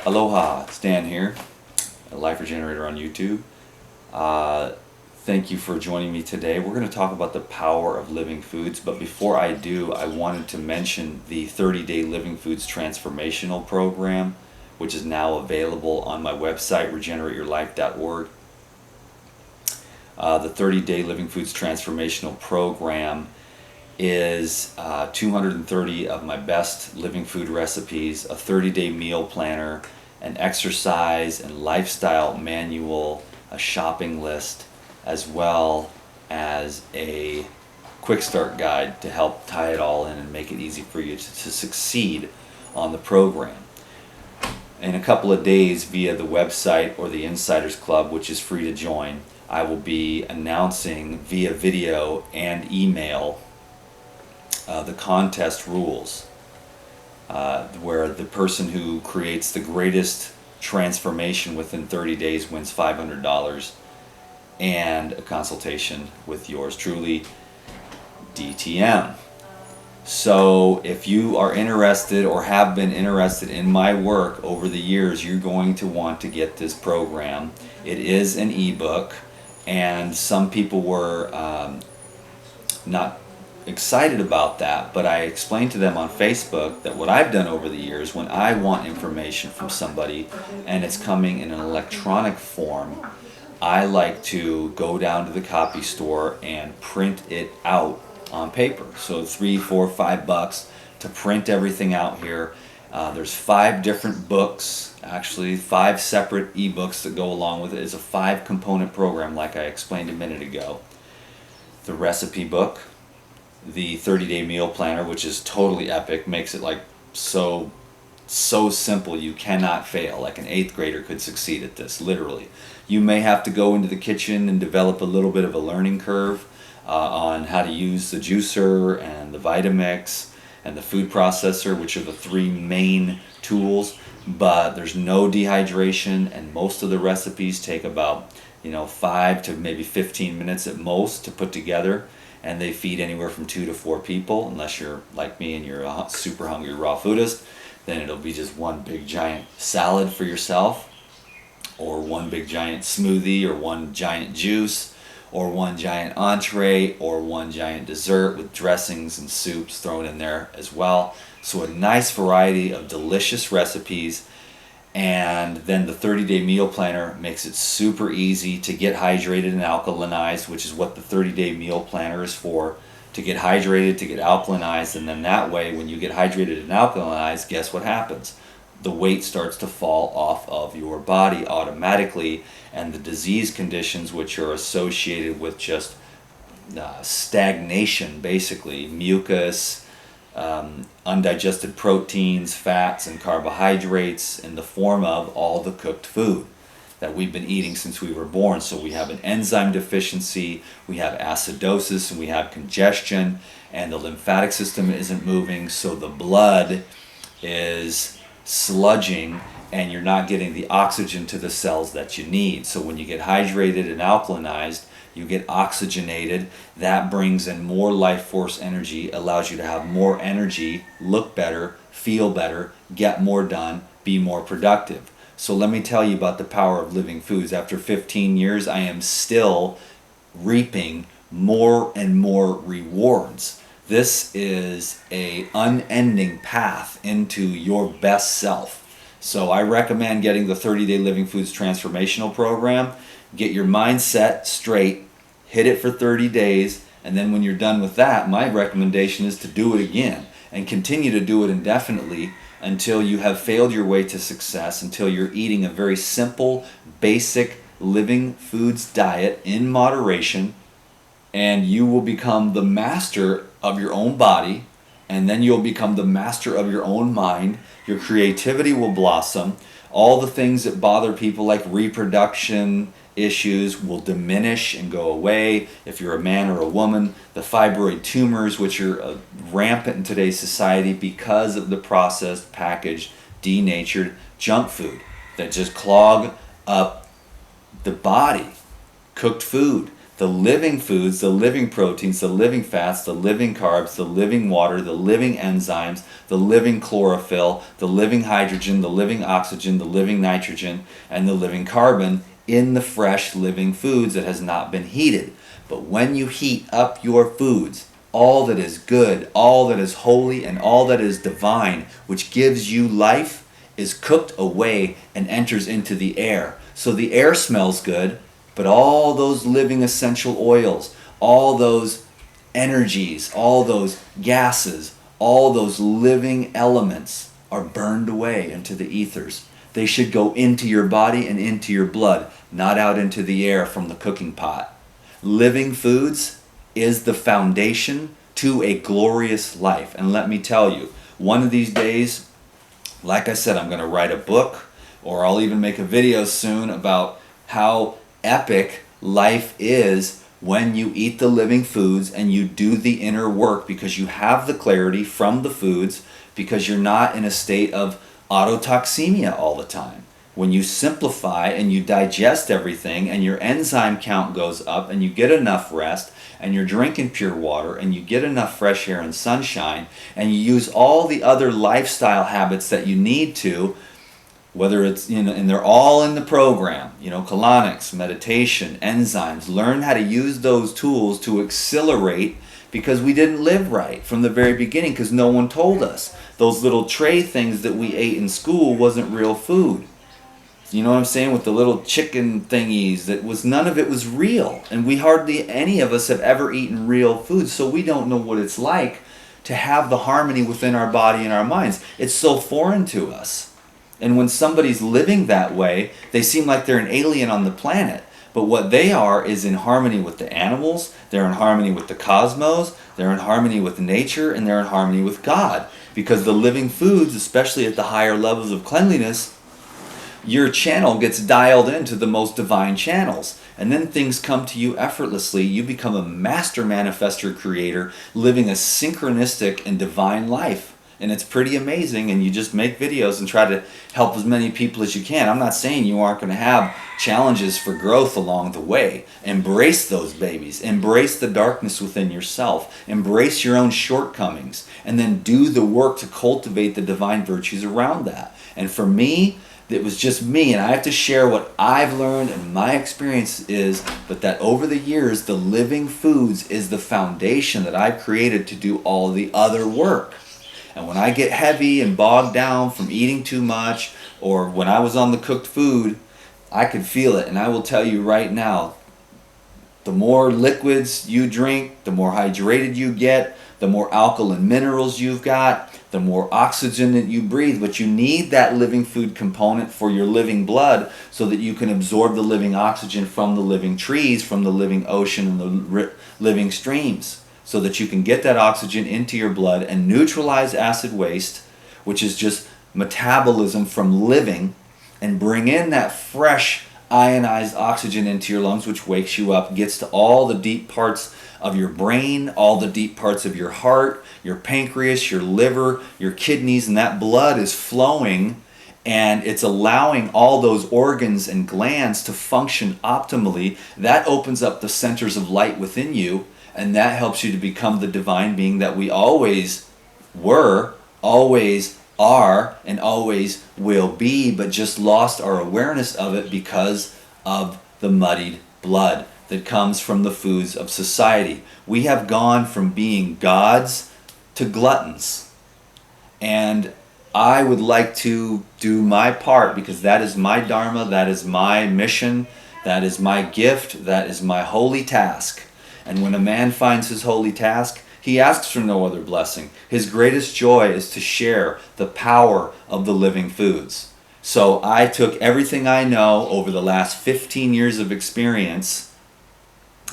Aloha, Stan here, a Life Regenerator on YouTube. Thank you for joining me today. We're going to talk about the power of living foods, but before I do, I wanted to mention the 30-day Living Foods Transformational Program, which is now available on my website, regenerateyourlife.org. The 30-day Living Foods Transformational Program is 230 of my best living food recipes, a 30-day meal planner, an exercise and lifestyle manual, a shopping list, as well as a quick start guide to help tie it all in and make it easy for you to succeed on the program. In a couple of days, via the website or the Insiders Club, which is free to join, I will be announcing via video and email the contest rules, where the person who creates the greatest transformation within 30 days wins $500 and a consultation with yours truly, DTM. So if you are interested or have been interested in my work over the years, you're going to want to get this program. It is an ebook, and some people were not excited about that, but I explained to them on Facebook that what I've done over the years, when I want information from somebody and it's coming in an electronic form, I like to go down to the copy store and print it out on paper. So $3, $4, $5 to print everything out here. There's 5 different books, actually 5 separate ebooks that go along with it. It's a 5-component program, like I explained a minute ago. The recipe book, the 30-day meal planner, which is totally epic, makes it like so simple you cannot fail. Like an 8th grader could succeed at this, literally. You may have to go into the kitchen and develop a little bit of a learning curve on how to use the juicer and the Vitamix and the food processor, which are the 3 main tools, but there's no dehydration, and most of the recipes take about 5 to maybe 15 minutes at most to put together, and they feed anywhere from 2 to 4 people. Unless you're like me and you're a super hungry raw foodist, then it'll be just one big giant salad for yourself, or one big giant smoothie, or one giant juice, or one giant entree, or one giant dessert with dressings and soups thrown in there as well. So a nice variety of delicious recipes. And then the 30-day meal planner makes it super easy to get hydrated and alkalinized, which is what the 30-day meal planner is for, to get hydrated, to get alkalinized. And then that way, when you get hydrated and alkalinized, guess what happens? The weight starts to fall off of your body automatically, and the disease conditions which are associated with just stagnation, basically, mucus, undigested proteins, fats, and carbohydrates in the form of all the cooked food that we've been eating since we were born. So we have an enzyme deficiency, we have acidosis, and we have congestion, and the lymphatic system isn't moving, so the blood is sludging and you're not getting the oxygen to the cells that you need. So when you get hydrated and alkalinized, you get oxygenated. That brings in more life force energy, allows you to have more energy, look better, feel better, get more done, be more productive. So let me tell you about the power of living foods. After 15 years, I am still reaping more and more rewards. This is an unending path into your best self. So I recommend getting the 30-day Living Foods Transformational Program. Get your mindset straight, hit it for 30 days, and then when you're done with that, my recommendation is to do it again and continue to do it indefinitely until you have failed your way to success, until you're eating a very simple, basic living foods diet in moderation, and you will become the master of your own body, and then you'll become the master of your own mind. Your creativity will blossom. All the things that bother people, like reproduction issues, will diminish and go away. If you're a man or a woman, the fibroid tumors, which are rampant in today's society because of the processed, packaged, denatured junk food that just clog up the body. Cooked food, the living foods, the living proteins, the living fats, the living carbs, the living water, the living enzymes, the living chlorophyll, the living hydrogen, the living oxygen, the living nitrogen, and the living carbon in the fresh living foods that has not been heated. But when you heat up your foods, all that is good, all that is holy, and all that is divine, which gives you life, is cooked away and enters into the air. So the air smells good, but all those living essential oils, all those energies, all those gases, all those living elements are burned away into the ethers. They should go into your body and into your blood, not out into the air from the cooking pot. Living foods is the foundation to a glorious life. And let me tell you, one of these days, like I said, I'm going to write a book, or I'll even make a video soon about how epic life is when you eat the living foods and you do the inner work, because you have the clarity from the foods, because you're not in a state of autotoxemia all the time. When you simplify and you digest everything and your enzyme count goes up and you get enough rest and you're drinking pure water and you get enough fresh air and sunshine and you use all the other lifestyle habits that you need to, whether it's, and they're all in the program, colonics, meditation, enzymes, learn how to use those tools to accelerate, because we didn't live right from the very beginning because no one told us. Those little tray things that we ate in school wasn't real food. You know what I'm saying? With the little chicken thingies, none of it was real. And we hardly any of us have ever eaten real food, so we don't know what it's like to have the harmony within our body and our minds. It's so foreign to us. And when somebody's living that way, they seem like they're an alien on the planet. But what they are is in harmony with the animals, they're in harmony with the cosmos, they're in harmony with nature, and they're in harmony with God. Because the living foods, especially at the higher levels of cleanliness, your channel gets dialed into the most divine channels. And then things come to you effortlessly. You become a master manifester creator, living a synchronistic and divine life. And it's pretty amazing, and you just make videos and try to help as many people as you can. I'm not saying you aren't going to have challenges for growth along the way. Embrace those babies. Embrace the darkness within yourself. Embrace your own shortcomings. And then do the work to cultivate the divine virtues around that. And for me, it was just me, and I have to share what I've learned and my experience is, but that over the years, the living foods is the foundation that I've created to do all the other work. And when I get heavy and bogged down from eating too much, or when I was on the cooked food, I could feel it. And I will tell you right now, the more liquids you drink, the more hydrated you get, the more alkaline minerals you've got, the more oxygen that you breathe. But you need that living food component for your living blood so that you can absorb the living oxygen from the living trees, from the living ocean and the living streams, so that you can get that oxygen into your blood and neutralize acid waste, which is just metabolism from living, and bring in that fresh ionized oxygen into your lungs, which wakes you up, gets to all the deep parts of your brain, all the deep parts of your heart, your pancreas, your liver, your kidneys, and that blood is flowing, and it's allowing all those organs and glands to function optimally. That opens up the centers of light within you, and that helps you to become the divine being that we always were, always are, and always will be, but just lost our awareness of it because of the muddied blood that comes from the foods of society. We have gone from being gods to gluttons. And I would like to do my part, because that is my dharma, that is my mission, that is my gift, that is my holy task. And when a man finds his holy task, he asks for no other blessing. His greatest joy is to share the power of the living foods. So I took everything I know over the last 15 years of experience,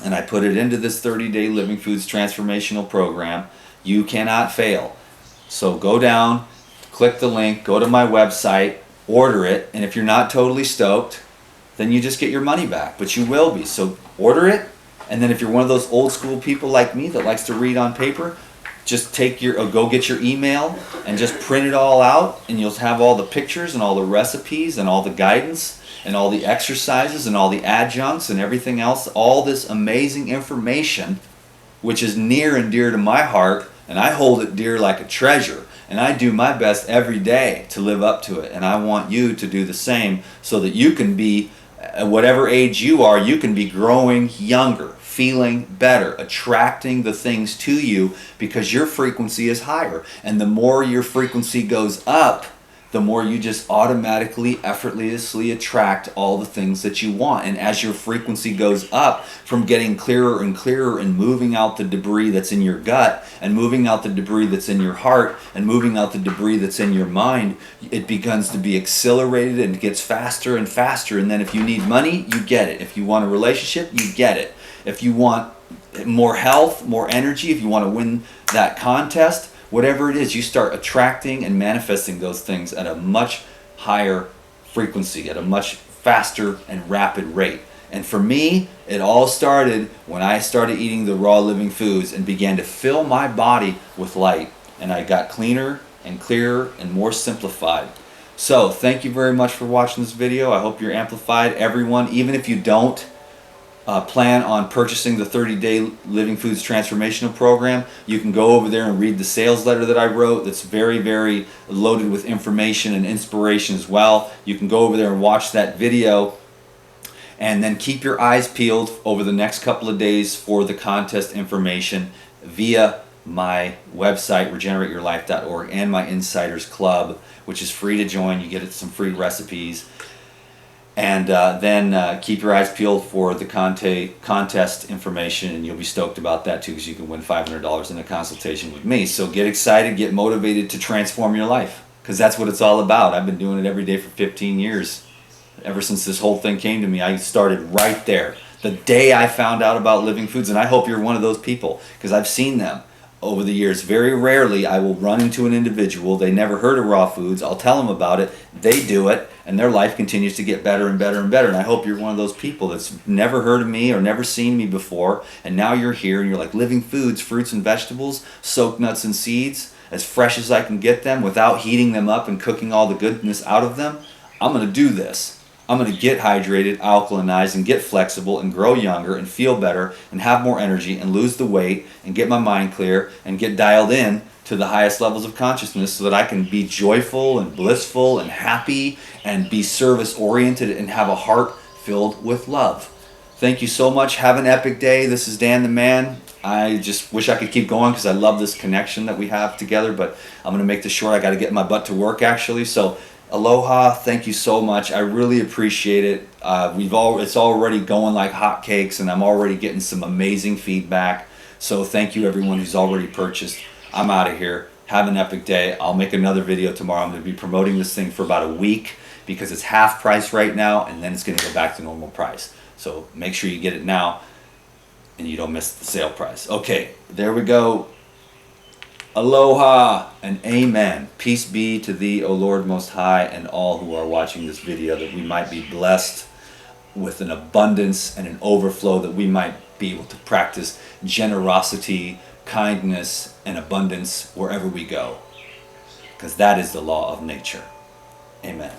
and I put it into this 30-day Living Foods Transformational Program. You cannot fail. So go down, click the link, go to my website, order it, and if you're not totally stoked, then you just get your money back, but you will be. So order it, and then if you're one of those old school people like me that likes to read on paper, just take your, go get your email and just print it all out, and you'll have all the pictures and all the recipes and all the guidance and all the exercises and all the adjuncts and everything else, all this amazing information, which is near and dear to my heart, and I hold it dear like a treasure. And I do my best every day to live up to it. And I want you to do the same so that you can be, at whatever age you are, you can be growing younger, feeling better, attracting the things to you because your frequency is higher. And the more your frequency goes up, the more you just automatically, effortlessly attract all the things that you want. And as your frequency goes up from getting clearer and clearer and moving out the debris that's in your gut and moving out the debris that's in your heart and moving out the debris that's in your mind, it begins to be accelerated and gets faster and faster. And then if you need money, you get it. If you want a relationship, you get it. If you want more health, more energy, if you want to win that contest, whatever it is, you start attracting and manifesting those things at a much higher frequency, at a much faster and rapid rate. And for me, it all started when I started eating the raw living foods and began to fill my body with light. And I got cleaner and clearer and more simplified. So thank you very much for watching this video. I hope you're amplified. Everyone, even if you don't plan on purchasing the 30-day Living Foods Transformational Program, you can go over there and read the sales letter that I wrote that's very, very loaded with information and inspiration as well. You can go over there and watch that video, and then keep your eyes peeled over the next couple of days for the contest information via my website, regenerateyourlife.org, and my Insiders Club, which is free to join. You get some free recipes. And then keep your eyes peeled for the contest information, and you'll be stoked about that too, because you can win $500 in a consultation with me. So get excited, get motivated to transform your life, because that's what it's all about. I've been doing it every day for 15 years. Ever since this whole thing came to me, I started right there. The day I found out about Living Foods, and I hope you're one of those people, because I've seen them over the years. Very rarely I will run into an individual, they never heard of raw foods, I'll tell them about it, they do it, and their life continues to get better and better and better. And I hope you're one of those people that's never heard of me or never seen me before, and now you're here and you're like, Living Foods, fruits and vegetables, soaked nuts and seeds, as fresh as I can get them without heating them up and cooking all the goodness out of them. I'm going to do this. I'm going to get hydrated, alkalinize, and get flexible and grow younger and feel better and have more energy and lose the weight and get my mind clear and get dialed in to the highest levels of consciousness so that I can be joyful and blissful and happy and be service oriented and have a heart filled with love. Thank you so much. Have an epic day. This is Dan the Man. I just wish I could keep going because I love this connection that we have together, but I'm going to make this short. I got to get my butt to work actually. So aloha, thank you so much. I really appreciate it. It's already going like hotcakes, and I'm already getting some amazing feedback. So thank you everyone who's already purchased. I'm out of here. Have an epic day. I'll make another video tomorrow. I'm going to be promoting this thing for about a week because it's half price right now, and then it's going to go back to normal price. So make sure you get it now and you don't miss the sale price. Okay, there we go. Aloha and amen. Peace be to thee, O Lord Most High, and all who are watching this video, that we might be blessed with an abundance and an overflow, that we might be able to practice generosity, kindness, and abundance wherever we go, because that is the law of nature. Amen.